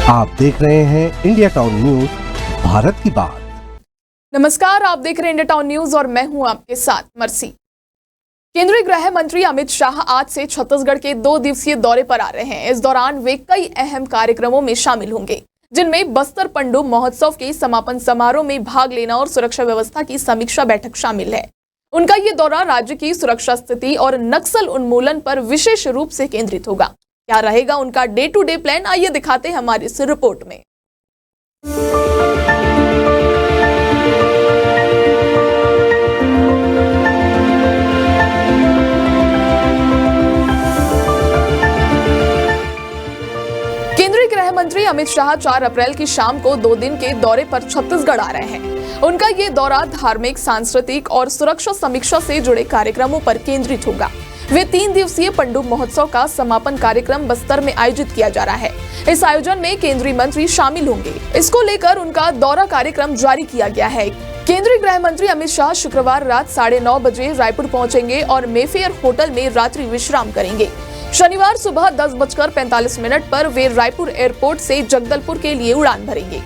आप देख रहे हैं इंडिया टाउन न्यूज, भारत की बात। नमस्कार, आप देख रहे हैं इंडिया टाउन न्यूज और मैं हूं आपके साथ मर्सी। केंद्रीय गृह मंत्री अमित शाह आज से छत्तीसगढ़ के 2 दिवसीय दौरे पर आ रहे हैं। इस दौरान वे कई अहम कार्यक्रमों में शामिल होंगे, जिनमें बस्तर पंडुप महोत्सव के समापन समारोह में भाग लेना और सुरक्षा व्यवस्था की समीक्षा बैठक शामिल है। उनका ये दौरा राज्य की सुरक्षा स्थिति और नक्सल उन्मूलन पर विशेष रूप से केंद्रित होगा। क्या रहेगा उनका डे टू डे प्लान, आइए दिखाते हैं हमारी इस रिपोर्ट में। केंद्रीय गृह मंत्री अमित शाह 4 अप्रैल की शाम को 2 दिन के दौरे पर छत्तीसगढ़ आ रहे हैं। उनका ये दौरा धार्मिक, सांस्कृतिक और सुरक्षा समीक्षा से जुड़े कार्यक्रमों पर केंद्रित होगा। वे 3 दिवसीय पंडुप महोत्सव का समापन कार्यक्रम बस्तर में आयोजित किया जा रहा है। इस आयोजन में केंद्रीय मंत्री शामिल होंगे। इसको लेकर उनका दौरा कार्यक्रम जारी किया गया है। केंद्रीय गृह मंत्री अमित शाह शुक्रवार रात 9:30 बजे रायपुर पहुंचेंगे और मेफेयर होटल में रात्रि विश्राम करेंगे। शनिवार सुबह 10:45 पर वे रायपुर एयरपोर्ट से जगदलपुर के लिए उड़ान भरेंगे।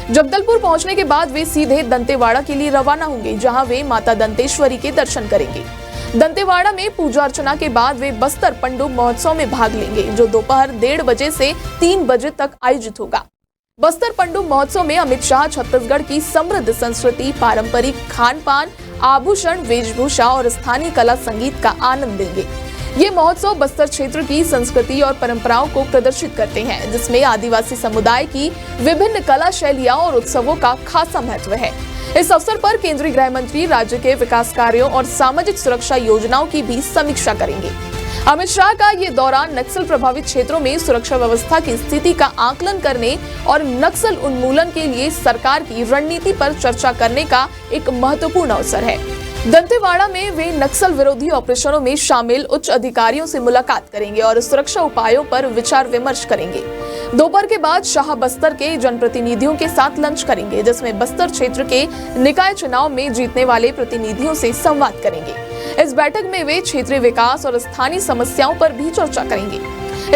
जगदलपुर पहुंचने के बाद वे सीधे दंतेवाड़ा के लिए रवाना होंगे, जहां वे माता दंतेश्वरी के दर्शन करेंगे। दंतेवाड़ा में पूजा अर्चना के बाद वे बस्तर पंडुप महोत्सव में भाग लेंगे, जो दोपहर 1:30 बजे से 3 बजे तक आयोजित होगा। बस्तर पंडुप महोत्सव में अमित शाह छत्तीसगढ़ की समृद्ध संस्कृति, पारंपरिक खान पान, आभूषण, वेशभूषा और स्थानीय कला संगीत का आनंद देंगे। ये महोत्सव बस्तर क्षेत्र की संस्कृति और परंपराओं को प्रदर्शित करते हैं, जिसमें आदिवासी समुदाय की विभिन्न कला शैलियां और उत्सवों का खासा महत्व है। इस अवसर पर केंद्रीय गृह मंत्री राज्य के विकास कार्यों और सामाजिक सुरक्षा योजनाओं की भी समीक्षा करेंगे। अमित शाह का ये दौरा नक्सल प्रभावित क्षेत्रों में सुरक्षा व्यवस्था की स्थिति का आकलन करने और नक्सल उन्मूलन के लिए सरकार की रणनीति पर चर्चा करने का एक महत्वपूर्ण अवसर है। दंतेवाड़ा में वे नक्सल विरोधी ऑपरेशनों में शामिल उच्च अधिकारियों से मुलाकात करेंगे और सुरक्षा उपायों पर विचार विमर्श करेंगे। दोपहर के बाद शाह बस्तर के जनप्रतिनिधियों के साथ लंच करेंगे, जिसमें बस्तर क्षेत्र के निकाय चुनाव में जीतने वाले प्रतिनिधियों से संवाद करेंगे। इस बैठक में वे क्षेत्रीय विकास और स्थानीय समस्याओं पर भी चर्चा करेंगे।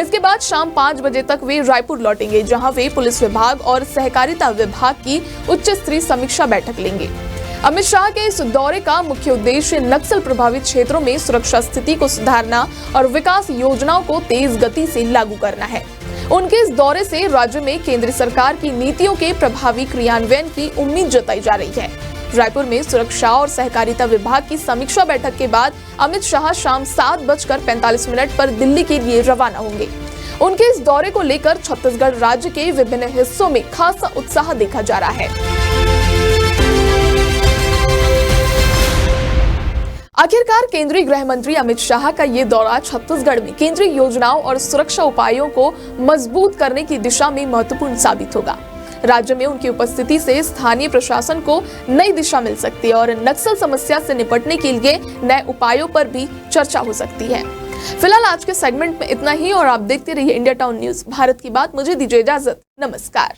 इसके बाद शाम 5 बजे तक वे रायपुर लौटेंगे, जहां वे पुलिस विभाग और सहकारिता विभाग की उच्च स्तरीय समीक्षा बैठक लेंगे। अमित शाह के इस दौरे का मुख्य उद्देश्य नक्सल प्रभावित क्षेत्रों में सुरक्षा स्थिति को सुधारना और विकास योजनाओं को तेज गति से लागू करना है। उनके इस दौरे से राज्य में केंद्र सरकार की नीतियों के प्रभावी क्रियान्वयन की उम्मीद जताई जा रही है। रायपुर में सुरक्षा और सहकारिता विभाग की समीक्षा बैठक के बाद अमित शाह शाम 7:45 पर दिल्ली के लिए रवाना होंगे। उनके इस दौरे को लेकर छत्तीसगढ़ राज्य के विभिन्न हिस्सों में खासा उत्साह देखा जा रहा है। आखिरकार केंद्रीय गृह मंत्री अमित शाह का ये दौरा छत्तीसगढ़ में केंद्रीय योजनाओं और सुरक्षा उपायों को मजबूत करने की दिशा में महत्वपूर्ण साबित होगा। राज्य में उनकी उपस्थिति से स्थानीय प्रशासन को नई दिशा मिल सकती है और नक्सल समस्या से निपटने के लिए नए उपायों पर भी चर्चा हो सकती है। फिलहाल आज के सेगमेंट में इतना ही और आप देखते रहिए इंडिया टाउन न्यूज, भारत की बात। मुझे दीजिए इजाजत, नमस्कार।